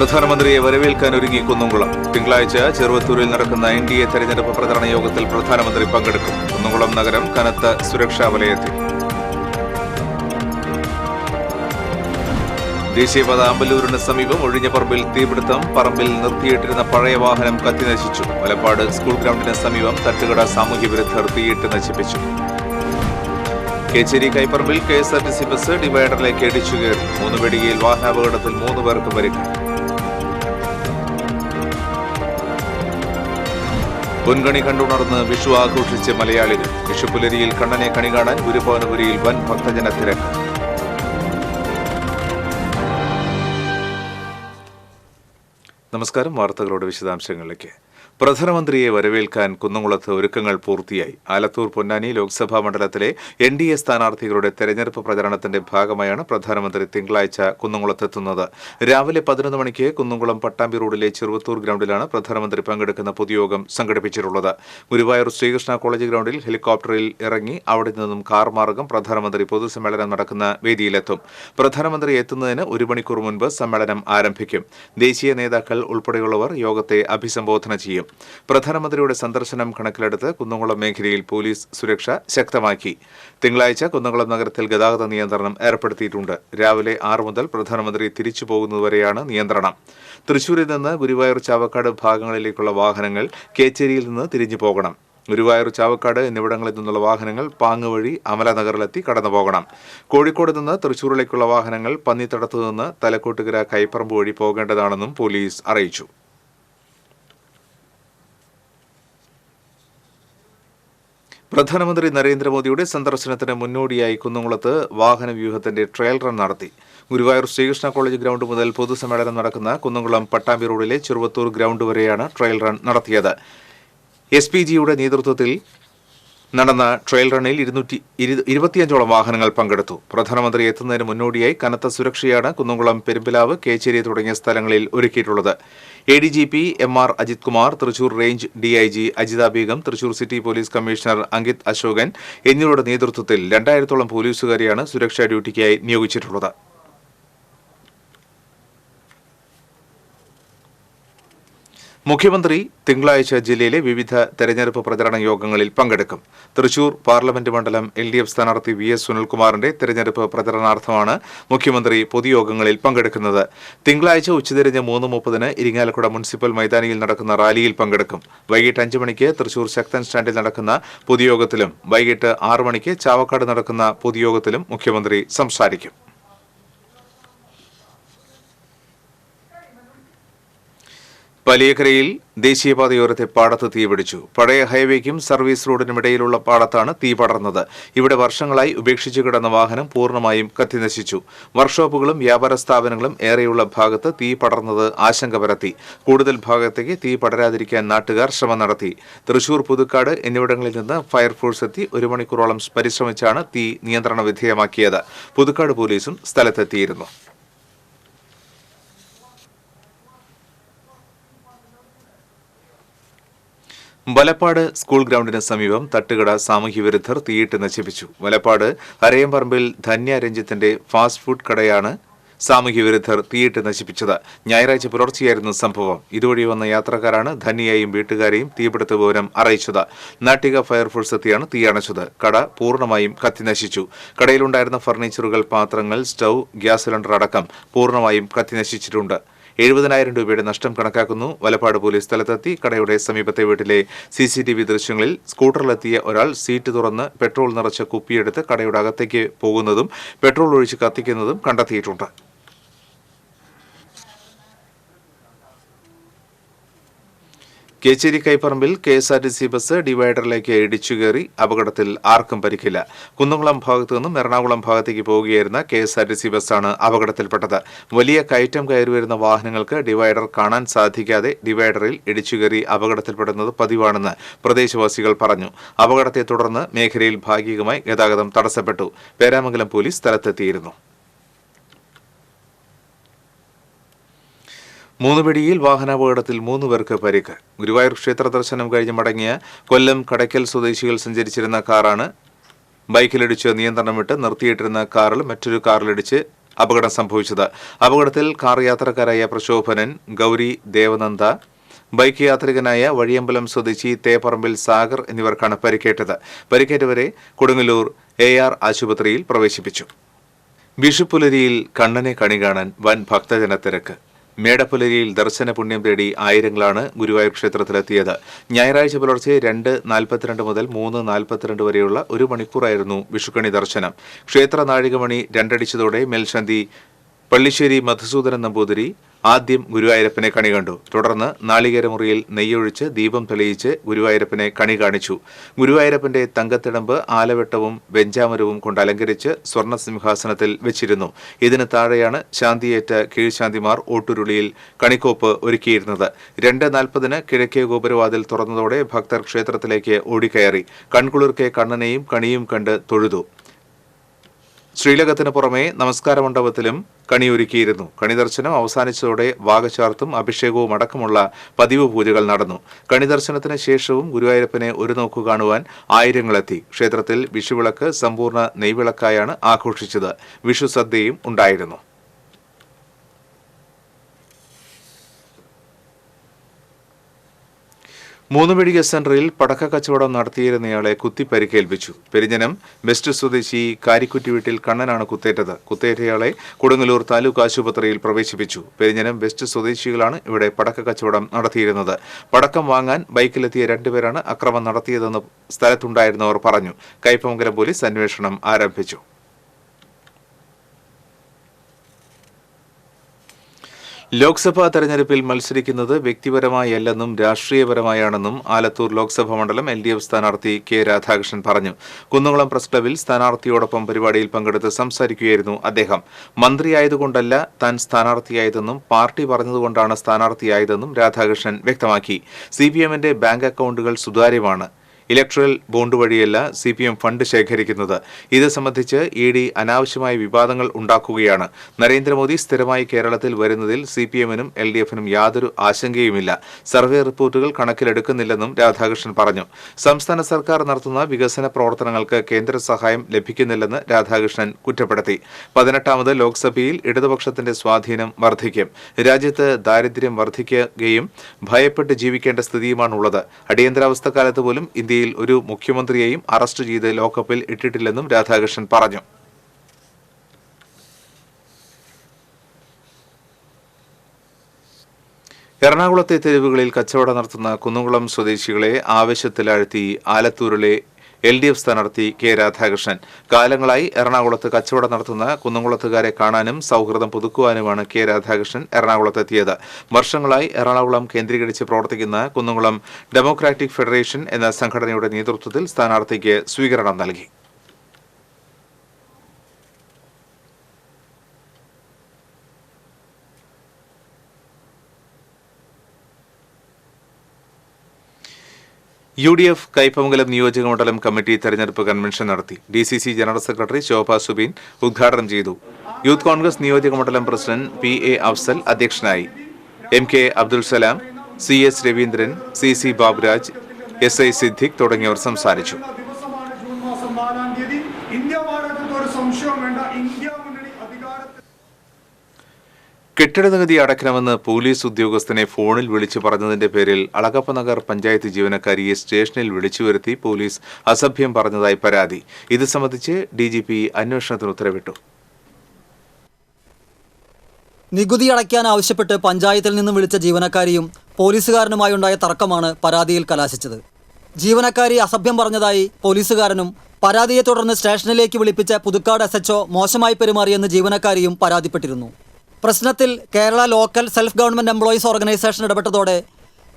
പ്രധാനമന്ത്രിയെ വരവേൽക്കാൻ ഒരുങ്ങി കുന്നംകുളം. തിങ്കളാഴ്ച ചെറുവത്തൂരിൽ നടക്കുന്ന NDA തെരഞ്ഞെടുപ്പ് പ്രചരണ യോഗത്തിൽ പ്രധാനമന്ത്രി പങ്കെടുക്കും. കുന്നംകുളം നഗരം കനത്ത സുരക്ഷാ വലയത്തിൽ. ദേശീയപാത അമ്പലൂരിന് സമീപം ഒഴിഞ്ഞ പറമ്പിൽ തീപിടുത്തം. പറമ്പിൽ നിർത്തിയിട്ടിരുന്ന പഴയ വാഹനം കത്തിനശിച്ചു. വലപ്പാട് സ്കൂൾ ഗ്രൗണ്ടിന് സമീപം തട്ടുകട സാമൂഹ്യവിരുദ്ധർ തീയിട്ട് നശിപ്പിച്ചു. കേച്ചേരി കൈപ്പറമ്പിൽ KSRTC ബസ് ഡിവൈഡറിലേക്ക് ഇടിച്ചുകയറി. 3 വെടികയിൽ വാഹനാപകടത്തിൽ 3 പേർക്ക് പരിക്ക്. പൊൻകണി കണ്ടുണർന്ന് വിഷു ആഘോഷിച്ച് മലയാളികൾ. വിഷുപുലരിയിൽ കണ്ണനെ കണി കാണാൻ ഗുരുഭവനപുരിയിൽ വൻ ഭക്തജന തിരക്ക്. നമസ്കാരം. വാർത്തകളുടെ വിശദാംശങ്ങളിലേക്ക്. പ്രധാനമന്ത്രിയെ വരവേൽക്കാൻ കുന്നംകുളത്ത് ഒരുക്കങ്ങൾ പൂർത്തിയായി. ആലത്തൂർ പൊന്നാനി ലോക്സഭാ മണ്ഡലത്തിലെ NDA സ്ഥാനാർത്ഥികളുടെ തെരഞ്ഞെടുപ്പ് പ്രചരണത്തിന്റെ ഭാഗമായാണ് പ്രധാനമന്ത്രി തിങ്കളാഴ്ച കുന്നംകുളത്തെത്തുന്നത്. രാവിലെ 11 മണിക്ക് കുന്നംകുളം പട്ടാമ്പി റോഡിലെ ചെറുവത്തൂർ ഗ്രൗണ്ടിലാണ് പ്രധാനമന്ത്രി പങ്കെടുക്കുന്ന പൊതുയോഗം സംഘടിപ്പിച്ചിട്ടുള്ളത്. ഗുരുവായൂർ ശ്രീകൃഷ്ണ കോളേജ് ഗ്രൗണ്ടിൽ ഹെലികോപ്റ്ററിൽ ഇറങ്ങി അവിടെ നിന്നും കാർ മാർഗം പ്രധാനമന്ത്രി പൊതുസമ്മേളനം നടക്കുന്ന വേദിയിലെത്തും. പ്രധാനമന്ത്രി എത്തുന്നതിന് 1 മണിക്കൂർ മുൻപ് സമ്മേളനം ആരംഭിക്കും. ദേശീയ നേതാക്കൾ ഉൾപ്പെടെയുള്ളവർ യോഗത്തെ അഭിസംബോധന ചെയ്യും. പ്രധാനമന്ത്രിയുടെ സന്ദർശനം കണക്കിലെടുത്ത് കുന്നംകുളം മേഖലയിൽ പോലീസ് സുരക്ഷ ശക്തമാക്കി. തിങ്കളാഴ്ച കുന്നംകുളം നഗരത്തിൽ ഗതാഗത നിയന്ത്രണം ഏർപ്പെടുത്തിയിട്ടുണ്ട്. രാവിലെ 6 മുതൽ പ്രധാനമന്ത്രി തിരിച്ചു പോകുന്നതുവരെയാണ് നിയന്ത്രണം. തൃശൂരിൽ നിന്ന് ഗുരുവായൂർ ചാവക്കാട് ഭാഗങ്ങളിലേക്കുള്ള വാഹനങ്ങൾ കേച്ചേരിയിൽ നിന്ന് തിരിഞ്ഞു പോകണം. ഗുരുവായൂർ ചാവക്കാട് എന്നിവിടങ്ങളിൽ നിന്നുള്ള വാഹനങ്ങൾ പാങ്ങ് വഴി അമലനഗറിലെത്തി കടന്നുപോകണം. കോഴിക്കോട് നിന്ന് തൃശൂരിലേക്കുള്ള വാഹനങ്ങൾ പന്നിത്തടത്തു നിന്ന് തലക്കോട്ടുകര കൈപ്പറമ്പ് വഴി പോകേണ്ടതാണെന്നും പോലീസ് അറിയിച്ചു. പ്രധാനമന്ത്രി നരേന്ദ്രമോദിയുടെ സന്ദർശനത്തിന് മുന്നോടിയായി കുന്നംകുളത്ത് വാഹനവ്യൂഹത്തിന്റെ ട്രയൽ റൺ നടത്തി. ഗുരുവായൂർ ശ്രീകൃഷ്ണ കോളേജ് ഗ്രൗണ്ട് മുതൽ പൊതുസമ്മേളനം നടക്കുന്ന കുന്നംകുളം പട്ടാമ്പി റോഡിലെ ചെറുവത്തൂർ ഗ്രൗണ്ട് വരെയാണ് ട്രയൽ റൺ നടത്തിയത്. SPGയുടെ നേതൃത്വത്തിൽ നടന്ന ട്രയൽ റണ്ണിൽ 225ഓളം വാഹനങ്ങൾ പങ്കെടുത്തു. പ്രധാനമന്ത്രി എത്തുന്നതിന് മുന്നോടിയായി കനത്ത സുരക്ഷയാണ് കുന്നംകുളം, പെരുമ്പിലാവ്, കേച്ചേരി തുടങ്ങിയ സ്ഥലങ്ങളിൽ ഒരുക്കിയിട്ടുള്ളത്. ADGP MR Ajith Kumar, Thrissur range DIG Ajitha Begum, Thrissur city police commissioner Ankit Ashokan എന്നിവരുടെ നേതൃത്വത്തിൽ 2000ഓളം പോലീസുകാരെയാണ് സുരക്ഷാ ഡ്യൂട്ടിക്കായി നിയോഗിച്ചിട്ടുള്ളത്. മുഖ്യമന്ത്രി തിങ്കളാഴ്ച ജില്ലയിലെ വിവിധ തെരഞ്ഞെടുപ്പ് പ്രചരണ യോഗങ്ങളിൽ പങ്കെടുക്കും. തൃശൂർ പാർലമെന്റ് മണ്ഡലം LDF സ്ഥാനാർത്ഥി VS സുനിൽകുമാറിന്റെ തെരഞ്ഞെടുപ്പ് പ്രചരണാർത്ഥമാണ് മുഖ്യമന്ത്രി പൊതുയോഗങ്ങളിൽ പങ്കെടുക്കുന്നത്. തിങ്കളാഴ്ച ഉച്ചതിരിഞ്ഞ് 3:30 ഇരിങ്ങാലക്കുട മുനിസിപ്പൽ മൈതാനിയിൽ നടക്കുന്ന റാലിയിൽ പങ്കെടുക്കും. വൈകിട്ട് 5 മണിക്ക് തൃശൂർ ശക്തൻ സ്റ്റാൻഡിൽ നടക്കുന്ന പൊതുയോഗത്തിലും വൈകിട്ട് 6 മണിക്ക് ചാവക്കാട് നടക്കുന്ന പൊതുയോഗത്തിലും മുഖ്യമന്ത്രി സംസാരിക്കും. വലിയകരയിൽ ദേശീയപാതയോരത്തെ പാടത്ത് തീപിടിച്ചു. പഴയ ഹൈവേക്കും സർവീസ് റോഡിനുമിടയിലുള്ള പാടത്താണ് തീ പടർന്നത്. ഇവിടെ വർഷങ്ങളായി ഉപേക്ഷിച്ചു കിടന്ന വാഹനം പൂർണ്ണമായും കത്തിനശിച്ചു. വർക്ക്ഷോപ്പുകളും വ്യാപാര സ്ഥാപനങ്ങളും ഏറെയുള്ള ഭാഗത്ത് തീ പടർന്നത് ആശങ്ക പരത്തി. കൂടുതൽ ഭാഗത്തേക്ക് തീ പടരാതിരിക്കാൻ നാട്ടുകാർ ശ്രമം നടത്തി. തൃശൂർ, പുതുക്കാട് എന്നിവിടങ്ങളിൽ നിന്ന് ഫയർഫോഴ്സ് എത്തി 1 മണിക്കൂറോളം പരിശ്രമിച്ചാണ് തീ നിയന്ത്രണ വിധേയമാക്കിയത്. പുതുക്കാട് പോലീസും സ്ഥലത്തെത്തിയിരുന്നു. വലപ്പാട് സ്കൂൾ ഗ്രൗണ്ടിന് സമീപം തട്ടുകട സാമൂഹ്യവിരുദ്ധർ തീയിട്ട് നശിപ്പിച്ചു. വലപ്പാട് അരയംപറമ്പിൽ ധന്യ രഞ്ജിത്തിന്റെ ഫാസ്റ്റ് ഫുഡ് കടയാണ് സാമൂഹ്യവിരുദ്ധർ തീയിട്ട് നശിപ്പിച്ചത്. ഞായറാഴ്ച പുലർച്ചെയായിരുന്നു സംഭവം. ഇതുവഴി വന്ന യാത്രക്കാരാണ് ധന്യയെയും വീട്ടുകാരെയും തീപിടുത്ത വിവരം അറിയിച്ചത്. നാട്ടിക ഫയർഫോഴ്സ് എത്തിയാണ് തീയണച്ചത്. കട പൂർണ്ണമായും കത്തിനശിച്ചു. കടയിലുണ്ടായിരുന്ന ഫർണിച്ചറുകൾ, പാത്രങ്ങൾ, സ്റ്റൌ, ഗ്യാസ് സിലിണ്ടർ അടക്കം പൂർണ്ണമായും കത്തിനശിച്ചിട്ടുണ്ട്. 70,000 രൂപയുടെ നഷ്ടം കണക്കാക്കുന്നു. വലപ്പാട് പോലീസ് സ്ഥലത്തെത്തി. കടയുടെ സമീപത്തെ വീട്ടിലെ CCTV ദൃശ്യങ്ങളിൽ സ്കൂട്ടറിലെത്തിയ ഒരാൾ സീറ്റ് തുറന്ന് പെട്രോൾ നിറച്ച കുപ്പിയെടുത്ത് കടയുടെ അകത്തേക്ക് പോകുന്നതും പെട്രോൾ ഒഴിച്ച് കത്തിക്കുന്നതും കണ്ടെത്തിയിട്ടുണ്ട്. കേച്ചേരി കൈപ്പറമ്പിൽ KSRTC ബസ് ഡിവൈഡറിലേക്ക് ഇടിച്ചുകയറി. അപകടത്തിൽ ആർക്കും പരിക്കില്ല. കുന്നംകുളം ഭാഗത്തു നിന്നും എറണാകുളം ഭാഗത്തേക്ക് പോവുകയായിരുന്ന KSRTC ബസ്സാണ് അപകടത്തിൽപ്പെട്ടത്. വലിയ കയറ്റം കയറിവരുന്ന വാഹനങ്ങൾക്ക് ഡിവൈഡർ കാണാൻ സാധിക്കാതെ ഡിവൈഡറിൽ ഇടിച്ചുകയറി അപകടത്തിൽപ്പെടുന്നത് പതിവാണെന്ന് പ്രദേശവാസികൾ പറഞ്ഞു. അപകടത്തെ തുടർന്ന് മേഖലയിൽ ഭാഗികമായി ഗതാഗതം തടസ്സപ്പെട്ടു. പേരാമംഗലം പോലീസ് സ്ഥലത്തെത്തിയിരുന്നു. 3 വെടിയിൽ വാഹനാപകടത്തിൽ 3 പേർക്ക് പരിക്ക്. ഗുരുവായൂർ ക്ഷേത്ര ദർശനം കഴിഞ്ഞ് മടങ്ങിയ കൊല്ലം കടയ്ക്കൽ സ്വദേശികൾ സഞ്ചരിച്ചിരുന്ന കാറാണ് ബൈക്കിലിടിച്ച് നിയന്ത്രണം വിട്ട് നിർത്തിയിട്ടിരുന്ന കാറിൽ മറ്റൊരു കാറിലിടിച്ച് അപകടം സംഭവിച്ചത്. അപകടത്തിൽ കാർ യാത്രക്കാരായ പ്രശോഭനൻ, ഗൌരി ദേവനന്ദ, ബൈക്ക് യാത്രികനായ വഴിയമ്പലം സ്വദേശി തേപ്പറമ്പിൽ സാഗർ എന്നിവർക്കാണ് പരിക്കേറ്റത്. പരിക്കേറ്റവരെ കൊടുങ്ങല്ലൂർ AR ആശുപത്രിയിൽ പ്രവേശിപ്പിച്ചു. വിഷുപ്പുലരിയിൽ കണ്ണനെ കണി കാണാൻ വൻ ഭക്തജന തിരക്ക്. മേടപ്പുലരിയിൽ ദർശന പുണ്യം തേടി ആയിരങ്ങളാണ് ഗുരുവായൂർ ക്ഷേത്രത്തിലെത്തിയത്. ഞായറാഴ്ച പുലർച്ചെ 2:42 മുതൽ 3:42 വരെയുള്ള 1 മണിക്കൂറായിരുന്നു വിഷുക്കണി ദർശനം. ക്ഷേത്ര നാഴികമണി 2 അടിച്ചതോടെ മേൽശാന്തി പള്ളിശ്ശേരി മധുസൂദനൻ നമ്പൂതിരി ആദ്യം ഗുരുവായൂരപ്പനെ കണി കണ്ടു. തുടർന്ന് നാളികേരമുറിയിൽ നെയ്യൊഴിച്ച് ദീപം തെളിയിച്ച് ഗുരുവായൂരപ്പനെ കണി കാണിച്ചു. ഗുരുവായൂരപ്പന്റെ തങ്കത്തിടമ്പ് ആലവെട്ടവും വെഞ്ചാമരവും കൊണ്ട് അലങ്കരിച്ച് സ്വർണ്ണ സിംഹാസനത്തിൽ വെച്ചിരുന്നു. ഇതിന് താഴെയാണ് ശാന്തിയേറ്റ കീഴ്ശാന്തിമാർ ഓട്ടുരുളിയിൽ കണിക്കോപ്പ് ഒരുക്കിയിരുന്നത്. 2:40 കിഴക്കേ ഗോപുരവാതിൽ തുറന്നതോടെ ഭക്തർ ക്ഷേത്രത്തിലേക്ക് ഓടിക്കയറി. കൺകുളിർക്കെ കണ്ണനെയും കണിയും കണ്ട് തൊഴുതു. ശ്രീലകത്തിന് പുറമെ നമസ്കാര മണ്ഡപത്തിലും കണിയൊരുക്കിയിരുന്നു. കണിദർശനം അവസാനിച്ചതോടെ വാകചാർത്തും അഭിഷേകവും അടക്കമുള്ള പതിവ് പൂജകൾ നടന്നു. കണിദർശനത്തിന് ശേഷവും ഗുരുവായൂരപ്പനെ ഒരു നോക്കു കാണുവാൻ ആയിരങ്ങളെത്തി. ക്ഷേത്രത്തിൽ വിഷുവിളക്ക് സമ്പൂർണ്ണ നെയ്വിളക്കായാണ് ആഘോഷിച്ചത്. വിഷു സദ്യയും ഉണ്ടായിരുന്നു. മൂന്നുമെഡിക്കൽ സെന്ററിൽ പടക്ക കച്ചവടം നടത്തിയിരുന്നയാളെ കുത്തി പരിക്കേൽപ്പിച്ചു. പെരിഞ്ഞനം വെസ്റ്റ് സ്വദേശി കാരിക്കുറ്റി വീട്ടിൽ കണ്ണനാണ് കുത്തേറ്റത്. കുത്തേറ്റയാളെ കൊടുങ്ങല്ലൂർ താലൂക്ക് ആശുപത്രിയിൽ പ്രവേശിപ്പിച്ചു. പെരിഞ്ഞനം വെസ്റ്റ് സ്വദേശികളാണ് ഇവിടെ പടക്ക കച്ചവടം നടത്തിയിരുന്നത്. പടക്കം വാങ്ങാൻ ബൈക്കിലെത്തിയ 2 പേരാണ് അക്രമം നടത്തിയതെന്ന് സ്ഥലത്തുണ്ടായിരുന്നവർ പറഞ്ഞു. കയ്പമംഗലം പോലീസ് അന്വേഷണം ആരംഭിച്ചു. ലോക്സഭാ തെരഞ്ഞെടുപ്പിൽ മത്സരിക്കുന്നത് വ്യക്തിപരമായല്ലെന്നും രാഷ്ട്രീയപരമായാണെന്നും ആലത്തൂർ ലോക്സഭാ മണ്ഡലം LDF സ്ഥാനാർത്ഥി K. രാധാകൃഷ്ണൻ പറഞ്ഞു. കുന്നംകുളം പ്രസ് ക്ലബിൽ സ്ഥാനാർത്ഥിയോടൊപ്പം പരിപാടിയിൽ പങ്കെടുത്ത് സംസാരിക്കുകയായിരുന്നു അദ്ദേഹം. മന്ത്രിയായതുകൊണ്ടല്ല താൻ സ്ഥാനാർത്ഥിയായതെന്നും പാർട്ടി പറഞ്ഞതുകൊണ്ടാണ് സ്ഥാനാർത്ഥിയായതെന്നും രാധാകൃഷ്ണൻ വ്യക്തമാക്കി. CPMന്റെ ബാങ്ക് അക്കൌണ്ടുകൾ സുതാര്യമാണ്. ഇലക്ട്രൽ ബോണ്ട് വഴിയല്ല CPM ഫണ്ട് ശേഖരിക്കുന്നത്. ഇത് സംബന്ധിച്ച് ED അനാവശ്യമായ വിവാദങ്ങൾ ഉണ്ടാക്കുകയാണ്. നരേന്ദ്രമോദി സ്ഥിരമായി കേരളത്തിൽ വരുന്നതിൽ CPMനും LDFനും യാതൊരു ആശങ്കയുമില്ല. സർവേ റിപ്പോർട്ടുകൾ കണക്കിലെടുക്കുന്നില്ലെന്നും രാധാകൃഷ്ണൻ പറഞ്ഞു. സംസ്ഥാന സർക്കാർ നടത്തുന്ന വികസന പ്രവർത്തനങ്ങൾക്ക് കേന്ദ്ര സഹായം ലഭിക്കുന്നില്ലെന്ന് രാധാകൃഷ്ണൻ കുറ്റപ്പെടുത്തി. 18ാമത് ലോക്സഭയിൽ ഇടതുപക്ഷത്തിന്റെ സ്വാധീനം വർദ്ധിക്കും. രാജ്യത്ത് ദാരിദ്ര്യം വർദ്ധിക്കുകയും ഭയപ്പെട്ട് ജീവിക്കേണ്ട സ്ഥിതിയുമാണുള്ളത്. അടിയന്തരാവസ്ഥക്കാലത്ത് പോലും ഇന്ത്യയിൽ ഒരു മുഖ്യമന്ത്രിയെയും അറസ്റ്റ് ചെയ്ത് ലോക്കപ്പിൽ ഇട്ടിട്ടില്ലെന്നും രാധാകൃഷ്ണൻ പറഞ്ഞു. എറണാകുളത്തെ തെരുവുകളിൽ കച്ചവടം നടത്തുന്ന കുന്നംകുളം സ്വദേശികളെ ആവേശത്തിലാഴ്ത്തി ആലത്തൂരിലെ LDF സ്ഥാനാർത്ഥി K. രാധാകൃഷ്ണൻ. കാലങ്ങളായി എറണാകുളത്ത് കച്ചവടം നടത്തുന്ന കുന്നംകുളത്തുകാരെ കാണാനും സൗഹൃദം പുതുക്കുവാനുമാണ് K. രാധാകൃഷ്ണൻ എറണാകുളത്തെത്തിയത്. വർഷങ്ങളായി എറണാകുളം കേന്ദ്രീകരിച്ച് പ്രവർത്തിക്കുന്ന കുന്നംകുളം ഡെമോക്രാറ്റിക് ഫെഡറേഷൻ എന്ന സംഘടനയുടെ നേതൃത്വത്തിൽ സ്ഥാനാർത്ഥിക്ക് സ്വീകരണം നൽകി. UDF കയ്പമംഗലം നിയോജക മണ്ഡലം കമ്മിറ്റി തെരഞ്ഞെടുപ്പ് കൺവെൻഷൻ നടത്തി. DCC ജനറൽ സെക്രട്ടറി ശോഭ സുബീൻ ഉദ്ഘാടനം ചെയ്തു. യൂത്ത് കോൺഗ്രസ് നിയോജക മണ്ഡലം പ്രസിഡന്റ് PA അഫ്സൽ അധ്യക്ഷനായി. MK Abdul Salam, CS Raveendran, CC Baburaj, SI Siddique തുടങ്ങിയവർ സംസാരിച്ചു. കെട്ടിട നികുതി അടയ്ക്കണമെന്ന് പോലീസ് ഉദ്യോഗസ്ഥനെ ഫോണിൽ വിളിച്ചു പറഞ്ഞതിന്റെ പേരിൽ അളഗപ്പനഗർ പഞ്ചായത്ത് ജീവനക്കാരിയെ സ്റ്റേഷനിൽ വിളിച്ചു വരുത്തി പോലീസ് അസഭ്യം പറഞ്ഞതായി പരാതി. ഇത് സംബന്ധിച്ച് DGP അന്വേഷണത്തിന് ഉത്തരവിട്ടു. നികുതി അടയ്ക്കാൻ ആവശ്യപ്പെട്ട് പഞ്ചായത്തിൽ നിന്ന് വിളിച്ച ജീവനക്കാരിയും പോലീസുകാരനുമായുണ്ടായ തർക്കമാണ് പരാതിയിൽ കലാശിച്ചത്. ജീവനക്കാരി അസഭ്യം പറഞ്ഞതായി പോലീസുകാരനും പരാതിയെ തുടർന്ന് സ്റ്റേഷനിലേക്ക് വിളിപ്പിച്ച പുതുക്കാട് SHO മോശമായി പെരുമാറിയെന്ന് ജീവനക്കാരിയും പരാതിപ്പെട്ടിരുന്നു. പ്രശ്നത്തിൽ Kerala local self government employees organisation ഇടപെട്ടതോടെ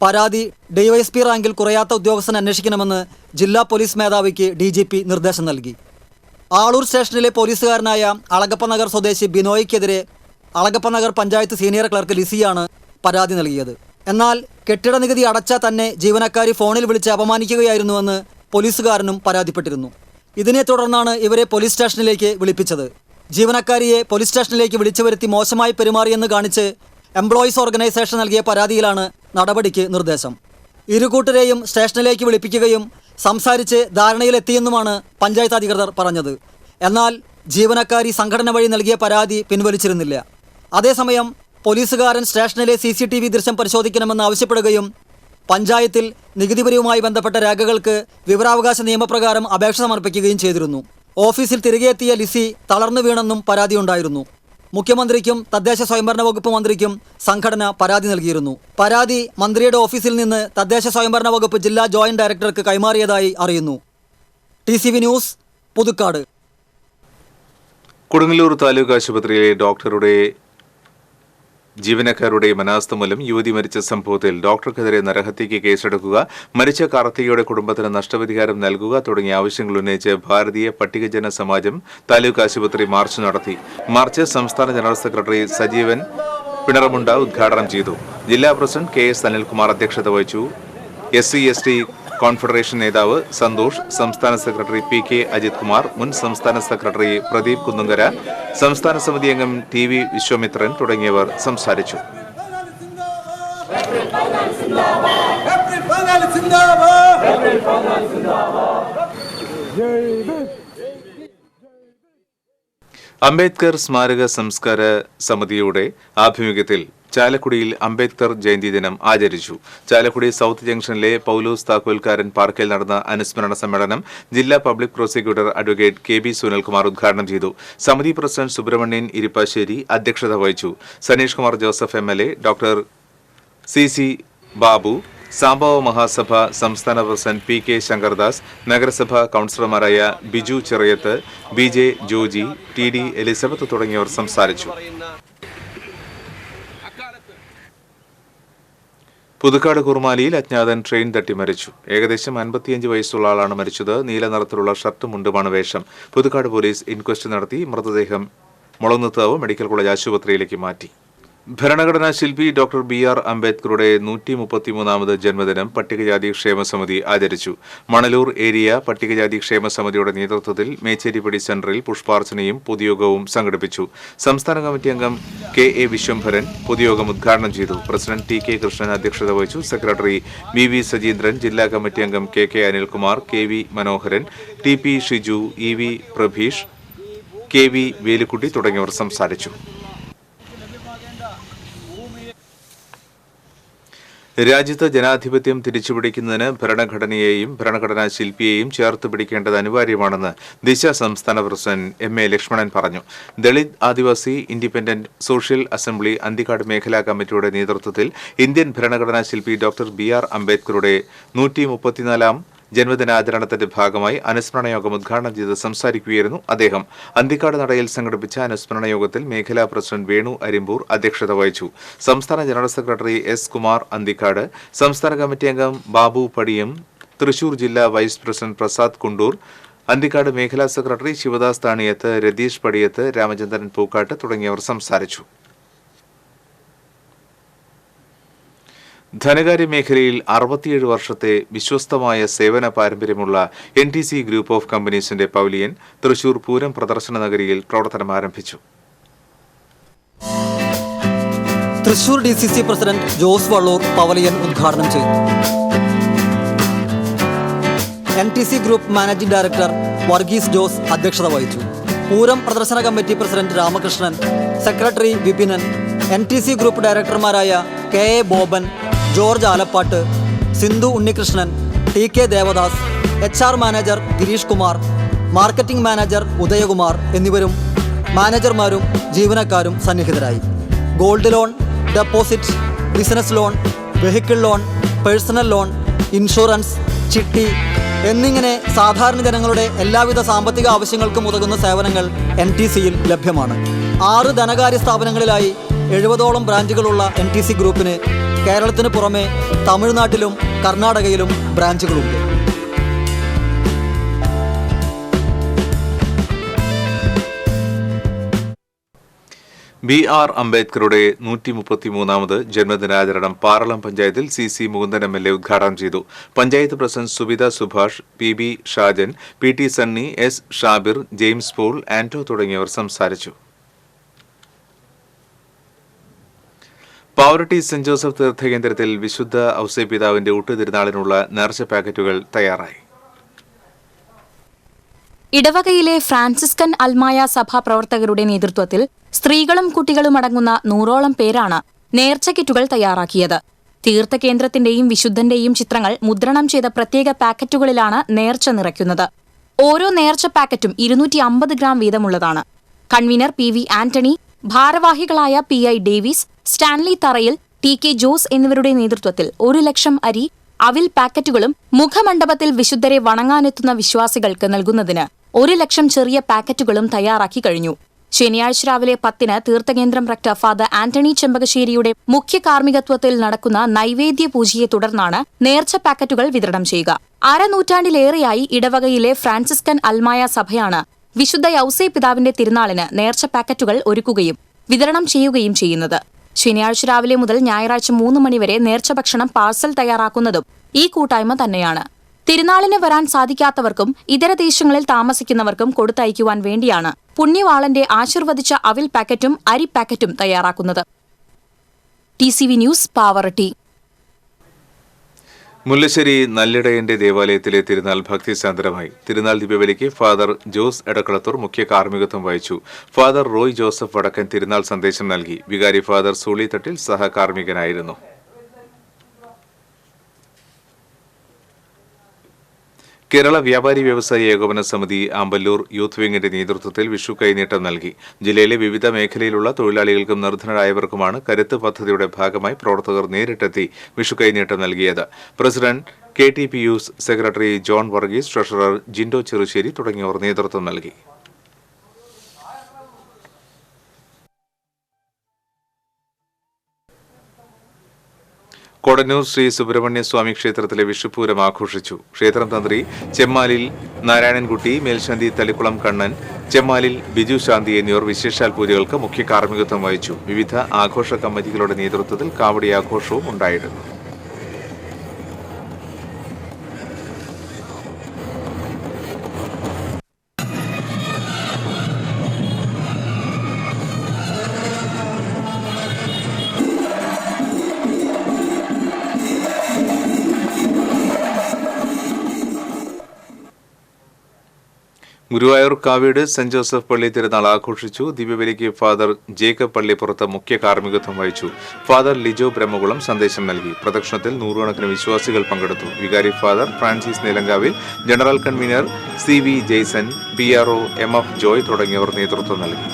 പരാതി DYSP റാങ്കിൽ കുറയാത്ത ഉദ്യോഗസ്ഥൻ അന്വേഷിക്കണമെന്ന് ജില്ലാ പോലീസ് മേധാവിക്ക് DGP നിർദ്ദേശം നൽകി. ആളൂർ സ്റ്റേഷനിലെ പോലീസുകാരനായ അളഗപ്പനഗർ സ്വദേശി ബിനോയ്ക്കെതിരെ അളഗപ്പനഗർ പഞ്ചായത്ത് സീനിയർ ക്ലർക്ക് ലിസിയാണ് പരാതി നൽകിയത്. എന്നാൽ കെട്ടിട നികുതി അടച്ച തന്നെ ജീവനക്കാരി ഫോണിൽ വിളിച്ച് അപമാനിക്കുകയായിരുന്നുവെന്ന് പോലീസുകാരനും പരാതിപ്പെട്ടിരുന്നു. ഇതിനെ തുടർന്നാണ് ഇവരെ പോലീസ് സ്റ്റേഷനിലേക്ക് വിളിപ്പിച്ചത്. ജീവനക്കാരിയെ പോലീസ് സ്റ്റേഷനിലേക്ക് വിളിച്ചു വരുത്തി മോശമായി പെരുമാറിയെന്ന് കാണിച്ച് എംപ്ലോയീസ് ഓർഗനൈസേഷൻ നൽകിയ പരാതിയിലാണ് നടപടിക്ക് നിർദ്ദേശം. ഇരുകൂട്ടരെയും സ്റ്റേഷനിലേക്ക് വിളിപ്പിക്കുകയും സംസാരിച്ച് ധാരണയിലെത്തിയെന്നുമാണ് പഞ്ചായത്ത് അധികൃതർ പറഞ്ഞത്. എന്നാൽ ജീവനക്കാരി സംഘടന വഴി നൽകിയ പരാതി പിൻവലിച്ചിരുന്നില്ല. അതേസമയം പോലീസുകാരൻ സ്റ്റേഷനിലെ CCTV ദൃശ്യം പരിശോധിക്കണമെന്ന് ആവശ്യപ്പെടുകയും പഞ്ചായത്തിൽ നികുതിപരവുമായി ബന്ധപ്പെട്ട രേഖകൾക്ക് വിവരാവകാശ നിയമപ്രകാരം അപേക്ഷ സമർപ്പിക്കുകയും ചെയ്തിരുന്നു. ഓഫീസിൽ തിരികെ എത്തിയ ലിസി തളർന്നു വീണെന്നും പരാതിയുണ്ടായിരുന്നു. മുഖ്യമന്ത്രിക്കും തദ്ദേശ സ്വയംഭരണ വകുപ്പ് മന്ത്രിക്കും സംഘടന പരാതി നൽകിയിരുന്നു. പരാതി മന്ത്രിയുടെ ഓഫീസിൽ നിന്ന് തദ്ദേശ സ്വയംഭരണ വകുപ്പ് ജില്ലാ ജോയിന്റ് ഡയറക്ടർക്ക് കൈമാറിയതായി അറിയുന്നു. TCV news, Puthukkad. കൊടുങ്ങല്ലൂർ താലൂക്ക് ആശുപത്രിയിലെ ഡോക്ടറുടെ ജീവനക്കാരുടെ അനാസ്ഥ മൂലം യുവതി മരിച്ച സംഭവത്തിൽ ഡോക്ടർക്കെതിരെ നരഹത്യയ്ക്ക് കേസെടുക്കുക, മരിച്ച കാർത്തികയുടെ കുടുംബത്തിന് നഷ്ടപരിഹാരം നൽകുക തുടങ്ങിയ ആവശ്യങ്ങൾ ഉന്നയിച്ച് ഭാരതീയ പട്ടികജന സമാജം താലൂക്ക് ആശുപത്രി മാർച്ച് നടത്തി. മാർച്ച് സംസ്ഥാന ജനറൽ സെക്രട്ടറി സജീവൻ പിണറമുണ്ട ഉദ്ഘാടനം ചെയ്തു. ജില്ലാ പ്രസിഡന്റ് KS അനിൽകുമാർ അധ്യക്ഷത വഹിച്ചു. SC/ST കോൺഫെഡറേഷൻ നേതാവ് സന്തോഷ്, സംസ്ഥാന സെക്രട്ടറി PK അജിത് കുമാർ, മുൻ സംസ്ഥാന സെക്രട്ടറി പ്രദീപ് കുന്നുങ്കര, സംസ്ഥാന സമിതി അംഗം TV വിശ്വമിത്രൻ തുടങ്ങിയവർ സംസാരിച്ചു. അംബേദ്കർ സ്മാരക സംസ്കാര സമിതിയുടെ ആഭിമുഖ്യത്തിൽ ചാലക്കുടിയിൽ അംബേദ്കർ ജയന്തി ദിനം ആചരിച്ചു. ചാലക്കുടി സൌത്ത് ജംഗ്ഷനിലെ പൌലോസ് താക്കോൽക്കാരൻ പാർക്കിൽ നടന്ന അനുസ്മരണ സമ്മേളനം ജില്ലാ public prosecutor advocate KB Sunilkumar ഉദ്ഘാടനം ചെയ്തു. സമിതി പ്രസിഡന്റ് സുബ്രഹ്മണ്യൻ ഇരിപ്പാശ്ശേരി അധ്യക്ഷത വഹിച്ചു. Saneesh Kumar Joseph MLA, doctor CC Babu, Sambava Mahasabha സംസ്ഥാന പ്രസിഡന്റ് PK ശങ്കർദാസ്, നഗരസഭാ കൌൺസിലർമാരായ ബിജു ചെറിയത്ത്, BJ ജോജി, TD എലിസബത്ത് തുടങ്ങിയവർ സംസാരിച്ചു. പുതുക്കാട് കുറുമാലിയിൽ അജ്ഞാതൻ ട്രെയിൻ തട്ടി മരിച്ചു. ഏകദേശം 55 വയസ്സുള്ള ആളാണ് മരിച്ചത്. നീല നിറത്തിലുള്ള ഷർട്ടും മുണ്ടുമാണ് വേഷം. പുതുക്കാട് പോലീസ് ഇൻക്വസ്റ്റ് നടത്തി മൃതദേഹം മുളങ്ങുന്നത്താവ് മെഡിക്കൽ കോളേജ് ആശുപത്രിയിലേക്ക് മാറ്റി. ഭരണഘടനാ ശില്പി ഡോക്ടർ BR അംബേദ്കറുടെ 133ാമത് ജന്മദിനം പട്ടികജാതി ക്ഷേമ സമിതി ആചരിച്ചു. മണലൂർ ഏരിയ പട്ടികജാതി ക്ഷേമ സമിതിയുടെ നേതൃത്വത്തിൽ മേച്ചേരിപ്പടി സെന്ററിൽ പുഷ്പാർച്ചനയും പൊതുയോഗവും സംഘടിപ്പിച്ചു. സംസ്ഥാന കമ്മിറ്റി അംഗം KA വിശ്വംഭരൻ പൊതുയോഗം ഉദ്ഘാടനം ചെയ്തു. പ്രസിഡന്റ് TK കൃഷ്ണൻ അധ്യക്ഷത വഹിച്ചു. സെക്രട്ടറി BV സജീന്ദ്രൻ, ജില്ലാ കമ്മിറ്റി അംഗം KK അനിൽകുമാർ, KV മനോഹരൻ, TP Shiju, EV Prabheesh, KV Velukutty തുടങ്ങിയവർ സംസാരിച്ചു. രാജ്യത്ത് ജനാധിപത്യം തിരിച്ചുപിടിക്കുന്നതിന് ഭരണഘടനയെയും ഭരണഘടനാ ശില്പിയെയും ചേർത്ത് പിടിക്കേണ്ടത് അനിവാര്യമാണെന്ന് ദിശ സംസ്ഥാന പ്രസിഡന്റ് MA ലക്ഷ്മണൻ പറഞ്ഞു. ദളിത് ആദിവാസി ഇൻഡിപെൻഡന്റ് സോഷ്യൽ അസംബ്ലി അന്തിക്കാട് മേഖലാ കമ്മിറ്റിയുടെ നേതൃത്വത്തിൽ ഇന്ത്യൻ ഭരണഘടനാ ശില്പി ഡോക്ടർ BR അംബേദ്കറുടെ 134ാം ജന്മദിനാചരണത്തിന്റെ ഭാഗമായി അനുസ്മരണ യോഗം ഉദ്ഘാടനം ചെയ്ത് സംസാരിക്കുകയായിരുന്നു അദ്ദേഹം. അന്തിക്കാട് നടയിൽ സംഘടിപ്പിച്ച അനുസ്മരണ യോഗത്തിൽ മേഖലാ പ്രസിഡന്റ് വേണു അരിമ്പൂർ അധ്യക്ഷത വഹിച്ചു. സംസ്ഥാന general secretary S Kumar Anthikad, സംസ്ഥാന കമ്മിറ്റി അംഗം ബാബു പടിയം, തൃശൂർ ജില്ലാ വൈസ് പ്രസിഡന്റ് പ്രസാദ് കുണ്ടൂർ, അന്തിക്കാട് മേഖലാ സെക്രട്ടറി ശിവദാസ് താണിയത്ത്, രതീഷ് പടിയത്ത്, രാമചന്ദ്രൻ പൂക്കാട്ട് തുടങ്ങിയവർ സംസാരിച്ചു. ധനകാര്യ മേഖലയിൽ 67 വർഷത്തെ വിശ്വസ്തമായ സേവന പാരമ്പര്യമുള്ള NTC ഗ്രൂപ്പ് ഓഫ് കമ്പനീസിന്റെ പവലിയൻ തൃശൂർ പൂരം പ്രദർശന നഗരിയിൽ പ്രവർത്തനം ആരംഭിച്ചു. Thrissur DCC president Jose Valloor pavilion ഉദ്ഘാടനം ചെയ്തു. NTC group managing director Varghese Jose അധ്യക്ഷത വഹിച്ചു. പൂരം പ്രദർശന committee president Ramakrishnan, secretary Vipinan, NTC group ഡയറക്ടർമാരായ KA Boban, George Alappatt, Sindhu Unnikrishnan, TK Devadas, HR manager Girish Kumar, marketing manager Udayakumar എന്നിവരും മാനേജർമാരും ജീവനക്കാരും സന്നിഹിതരായി. Gold loan, deposit, business loan, vehicle loan, personal loan, insurance, ചിട്ടി എന്നിങ്ങനെ സാധാരണ ജനങ്ങളുടെ എല്ലാവിധ സാമ്പത്തിക ആവശ്യങ്ങൾക്കും ഉതകുന്ന സേവനങ്ങൾ NTCയിൽ ലഭ്യമാണ്. 6 ധനകാര്യ സ്ഥാപനങ്ങളിലായി 70ഓളം ബ്രാഞ്ചുകളുള്ള NTC ഗ്രൂപ്പിന് കേരളത്തിന് പുറമെ തമിഴ്നാട്ടിലും കർണാടകയിലും ബ്രാഞ്ചുകളുണ്ട്. BR അംബേദ്കറുടെ 133ാമത് ജന്മദിനാചരണം പാറളം പഞ്ചായത്തിൽ CC മുകുന്ദൻ MLA ഉദ്ഘാടനം ചെയ്തു. Panchayat president Subitha Subhash, PB Shajan, PT Sunny, S Shabir, James Paul, Anto തുടങ്ങിയവർ സംസാരിച്ചു. പാവറട്ടി സെന്റ് ജോസഫ് തീർത്ഥകേന്ദ്രത്തിൽ വിശുദ്ധ ഔസേപിതാവിന്റെ ഊട്ടുതിരുനാളിനുള്ള നേർച്ച പാക്കറ്റുകൾ തയ്യാറായി. ഇടവകയിലെ ഫ്രാൻസിസ്കൻ അൽമായ സഭാ പ്രവർത്തകരുടെ നേതൃത്വത്തിൽ സ്ത്രീകളും കുട്ടികളും അടങ്ങുന്ന 100ഓളം പേരാണ് നേർച്ച കിറ്റുകൾ തയ്യാറാക്കിയത്. തീർത്ഥകേന്ദ്രത്തിന്റെയും വിശുദ്ധന്റെയും ചിത്രങ്ങൾ മുദ്രണം ചെയ്ത പ്രത്യേക പാക്കറ്റുകളിലാണ് നേർച്ച നിറയ്ക്കുന്നത്. ഓരോ നേർച്ച പാക്കറ്റും 250 ഗ്രാം വീതമുള്ളതാണ്. കൺവീനർ PV ആന്റണി, ഭാരവാഹികളായ PI ഡേവിസ്, സ്റ്റാൻലി തറയിൽ, TK ജോസ് എന്നിവരുടെ നേതൃത്വത്തിൽ 1 ലക്ഷം അരി, അവിൽ പാക്കറ്റുകളും മുഖമണ്ഡപത്തിൽ വിശുദ്ധരെ വണങ്ങാനെത്തുന്ന വിശ്വാസികൾക്ക് നൽകുന്നതിന് 1 ലക്ഷം ചെറിയ പാക്കറ്റുകളും തയ്യാറാക്കി കഴിഞ്ഞു. ശനിയാഴ്ച രാവിലെ 10-ന് തീർത്ഥകേന്ദ്രം റക്ടർ ഫാദർ ആന്റണി ചെമ്പകശ്ശേരിയുടെ മുഖ്യ കാർമ്മികത്വത്തിൽ നടക്കുന്ന നൈവേദ്യ പൂജയെ തുടർന്നാണ് നേർച്ച പാക്കറ്റുകൾ വിതരണം ചെയ്യുക. അരനൂറ്റാണ്ടിലേറെയായി ഇടവകയിലെ ഫ്രാൻസിസ്കൻ അൽമായ സഭയാണ് വിശുദ്ധ യൗസേ പിതാവിന്റെ തിരുനാളിന് നേർച്ച പാക്കറ്റുകൾ ഒരുക്കുകയും വിതരണം ചെയ്യുകയും ചെയ്യുന്നത്. ശനിയാഴ്ച രാവിലെ മുതൽ ഞായറാഴ്ച 3 മണിവരെ നേർച്ച ഭക്ഷണം പാഴ്സൽ തയ്യാറാക്കുന്നതും ഈ കൂട്ടായ്മ തന്നെയാണ്. തിരുനാളിന് വരാൻ സാധിക്കാത്തവർക്കും ഇതര ദേശങ്ങളിൽ താമസിക്കുന്നവർക്കും കൊടുത്തയക്കുവാൻ വേണ്ടിയാണ് പുണ്യവാളന്റെ ആശീർവദിച്ച അവിൽ പാക്കറ്റും അരി പാക്കറ്റും തയ്യാറാക്കുന്നത്. TCV news, Pavaratty. മുല്ലശ്ശേരി നല്ലിടയന്റെ ദേവാലയത്തിലെ തിരുനാൾ ഭക്തിസാന്ദ്രമായി. തിരുനാൾ ദിവ്യബലിക്ക് ഫാദർ ജോസ് എടക്കളത്തൂർ മുഖ്യ കാർമ്മികത്വം വഹിച്ചു. ഫാദർ റോയ് ജോസഫ് വടക്കൻ തിരുനാൾ സന്ദേശം നൽകി. വികാരി ഫാദർ സൂളിത്തട്ടിൽ സഹകാർമ്മികനായിരുന്നു. കേരള വ്യാപാരി വ്യവസായി ഏകോപന സമിതി ആമ്പല്ലൂർ യൂത്ത് വിംഗിന്റെ നേതൃത്വത്തിൽ വിഷു കൈനീട്ടം നൽകി. ജില്ലയിലെ വിവിധ മേഖലയിലുള്ള തൊഴിലാളികൾക്കും നിർധനരായവർക്കുമാണ് കരുത്ത് പദ്ധതിയുടെ ഭാഗമായി പ്രവർത്തകർ നേരിട്ടെത്തി വിഷു കൈനീട്ടം നൽകിയത്. President KT Pius, secretary John Varghese, treasurer Jinto Cherusseri തുടങ്ങിയവർ നേതൃത്വം നൽകി. കൊടന്നൂർ ശ്രീ സുബ്രഹ്മണ്യസ്വാമി ക്ഷേത്രത്തിലെ വിഷുപൂരം ആഘോഷിച്ചു. ക്ഷേത്രം തന്ത്രി ചെമ്മാലിൽ നാരായണൻകുട്ടി, മേൽശാന്തി തളിക്കുളം കണ്ണൻ, ചെമ്മാലിൽ ബിജു ശാന്തി എന്നിവർ വിശേഷാൽ പൂജകൾക്ക് മുഖ്യ കാർമ്മികത്വം വഹിച്ചു. വിവിധ ആഘോഷ കമ്മിറ്റികളുടെ നേതൃത്വത്തിൽ കാവടി ആഘോഷവും ഉണ്ടായിരുന്നു. ഗുരുവായൂർ കാവീട് സെന്റ് ജോസഫ് പള്ളി തിരുനാൾ ആഘോഷിച്ചു. ദിവ്യബലിക്ക് ഫാദർ ജേക്കബ് പള്ളിപ്പുറത്ത് മുഖ്യ കാർമ്മികത്വം വഹിച്ചു. ഫാദർ ലിജോ ബ്രഹ്മകുളം സന്ദേശം നൽകി. പ്രദക്ഷിണത്തിൽ 100 കണക്കിന് വിശ്വാസികൾ പങ്കെടുത്തു. വികാരി father Francis Neelankavil, general convener CV Jaison, PRO MF Joy തുടങ്ങിയവർ നേതൃത്വം നൽകി.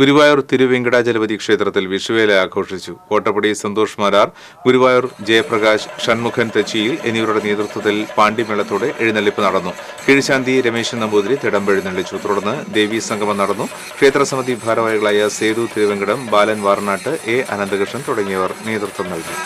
ഗുരുവായൂർ തിരുവെങ്കടാചലപതി ക്ഷേത്രത്തിൽ വിഷുവേല ആഘോഷിച്ചു. കോട്ടപ്പടി സന്തോഷ് മാരാർ, ഗുരുവായൂർ ജയപ്രകാശ്, ഷൺമുഖൻ തെച്ചിയിൽ എന്നിവരുടെ നേതൃത്വത്തിൽ പാണ്ടിമേളത്തോടെ എഴുന്നള്ളിപ്പ് നടന്നു. കീഴ്ശാന്തി രമേശൻ നമ്പൂതിരി തിടമ്പെഴുന്നള്ളിച്ചു. തുടർന്ന് ദേവീ സംഗമം നടന്നു. ക്ഷേത്രസമിതി ഭാരവാഹികളായ സേതു തിരുവെങ്കടം, ബാലൻ വാർനാട്ട്, A അനന്തകൃഷ്ണൻ തുടങ്ങിയവർ നേതൃത്വം നൽകി.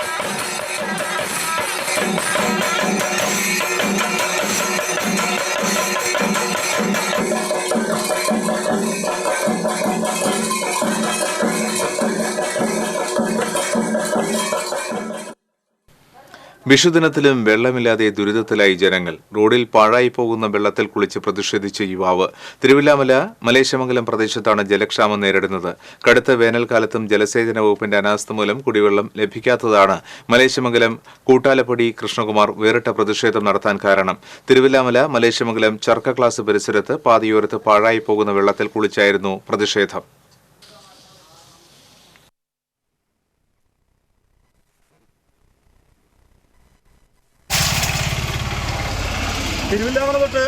വിഷുദിനത്തിലും വെള്ളമില്ലാതെ ദുരിതത്തിലായി ജനങ്ങൾ. റോഡിൽ പാഴായി പോകുന്ന വെള്ളത്തിൽ കുളിച്ച് പ്രതിഷേധിച്ച യുവാവ്. തിരുവില്ലാമല മലേശമംഗലം പ്രദേശത്താണ് ജലക്ഷാമം നേരിടുന്നത്. കടുത്ത വേനൽക്കാലത്തും ജലസേചന വകുപ്പിന്റെ അനാസ്ഥ മൂലം കുടിവെള്ളം ലഭിക്കാത്തതാണ് മലേശമംഗലം കൂട്ടാലപ്പടി കൃഷ്ണകുമാർ വേറിട്ട പ്രതിഷേധം നടത്താൻ കാരണം. തിരുവില്ലാമല മലേശമംഗലം ചർക്ക ക്ലാസ് പരിസരത്ത് പാതയോരത്ത് പാഴായി പോകുന്ന വെള്ളത്തിൽ കുളിച്ചായിരുന്നു പ്രതിഷേധം. തിരുവില്ലാമല തൊട്ട്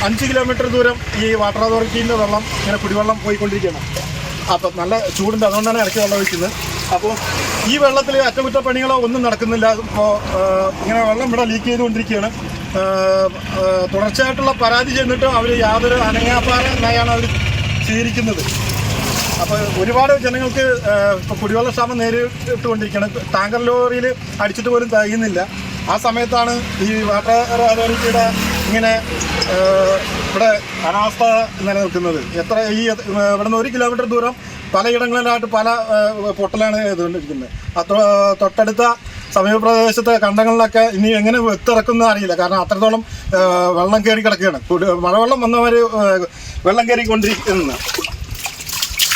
5 കിലോമീറ്റർ ദൂരം ഈ വാട്ടർ അതോറിറ്റീൻ്റെ വെള്ളം ഇങ്ങനെ കുടിവെള്ളം പോയിക്കൊണ്ടിരിക്കുകയാണ്. അപ്പം നല്ല ചൂടുണ്ട്, അതുകൊണ്ടാണ് ഇടയ്ക്ക് വെള്ളം ഒഴിക്കുന്നത്. അപ്പോൾ ഈ വെള്ളത്തിൽ അറ്റകുറ്റപ്പണികളോ ഒന്നും നടക്കുന്നില്ല. ഇപ്പോൾ ഇങ്ങനെ വെള്ളം ഇവിടെ ലീക്ക് ചെയ്തുകൊണ്ടിരിക്കുകയാണ്. തുടർച്ചയായിട്ടുള്ള പരാതി ചെന്നിട്ടും അവർ യാതൊരു അനങ്ങാപ്പാറ നയാണ് അവർ സ്വീകരിക്കുന്നത്. അപ്പോൾ ഒരുപാട് ജനങ്ങൾക്ക് ഇപ്പോൾ കുടിവെള്ള ക്ഷാമം നേരിട്ടുകൊണ്ടിരിക്കുകയാണ്. ടാങ്കർ ലോറിയിൽ അടിച്ചിട്ട് പോലും തികയുന്നില്ല. ആ സമയത്താണ് ഈ വാട്ടർ അതോറിറ്റിയുടെ ഇങ്ങനെ ഇവിടെ അനാസ്ഥ നിലനിൽക്കുന്നത്. ഇവിടെ നിന്ന് 1 കിലോമീറ്റർ ദൂരം പലയിടങ്ങളിലായിട്ട് പല പൊട്ടലാണ് ചെയ്തുകൊണ്ടിരിക്കുന്നത്. തൊട്ടടുത്ത സമീപപ്രദേശത്തെ കണ്ടങ്ങളിലൊക്കെ ഇനി എങ്ങനെ വെത്തിറക്കുന്നത് അറിയില്ല. കാരണം അത്രത്തോളം വെള്ളം കയറി കിടക്കുകയാണ്. മഴവെള്ളം വന്നവർ വെള്ളം കയറിക്കൊണ്ടിരിക്കുന്ന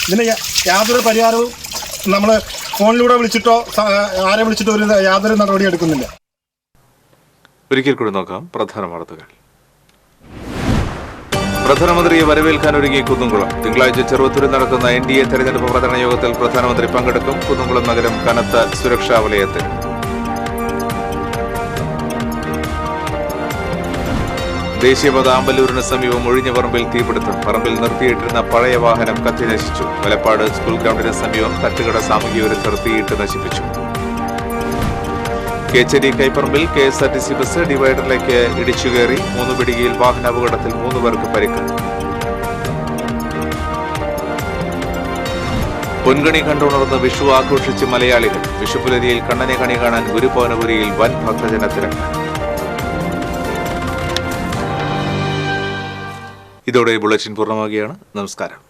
ഇതിന് യാതൊരു പരിഹാരവും നമ്മൾ ഫോണിലൂടെ വിളിച്ചിട്ടോ ആരെ വിളിച്ചിട്ടോ യാതൊരു നടപടി എടുക്കുന്നില്ല. ഒരിക്കൽ കൂടി നോക്കാം പ്രധാന വാർത്തകൾ. പ്രധാനമന്ത്രിയെ വരവേൽക്കാൻ ഒരുങ്ങി കുന്നംകുളം. തിങ്കളാഴ്ച ചെറുവത്തൂരിൽ നടക്കുന്ന NDA തെരഞ്ഞെടുപ്പ് പ്രചരണ യോഗത്തിൽ പ്രധാനമന്ത്രി പങ്കെടുക്കും. കുന്നംകുളം നഗരം കനത്ത സുരക്ഷാ വലയത്തിൽ. ദേശീയപാത ആമ്പല്ലൂരിന് സമീപം ഒഴിഞ്ഞ പറമ്പിൽ തീപിടുത്തം. പറമ്പിൽ നിർത്തിയിട്ടിരുന്ന പഴയ വാഹനം കത്തി നശിച്ചു. വലപ്പാട് സ്കൂൾ ഗ്രൗണ്ടിന് സമീപം തട്ടുകട സാമൂഹ്യ വിരുദ്ധർ തീയിട്ട് നശിപ്പിച്ചു. കേച്ചേരി കൈപ്പറമ്പിൽ KSRTC ബസ് ഡിവൈഡറിലേക്ക് ഇടിച്ചുകയറി. 3 പിടികയിൽ വാഹനാപകടത്തിൽ 3 പേർക്ക് പരിക്ക്. പൊൻകണി കണ്ടുണർന്ന് വിഷു ആഘോഷിച്ച് മലയാളികൾ. വിഷുപുലരിയിൽ കണ്ണനെ കണി കാണാൻ ഗുരുഭവനപുരിയിൽ വൻ ഭക്തജന തിരക്ക്. ഇതോടെ ബുള്ളറ്റിൻ പൂർണ്ണമാകുകയാണ്. നമസ്കാരം.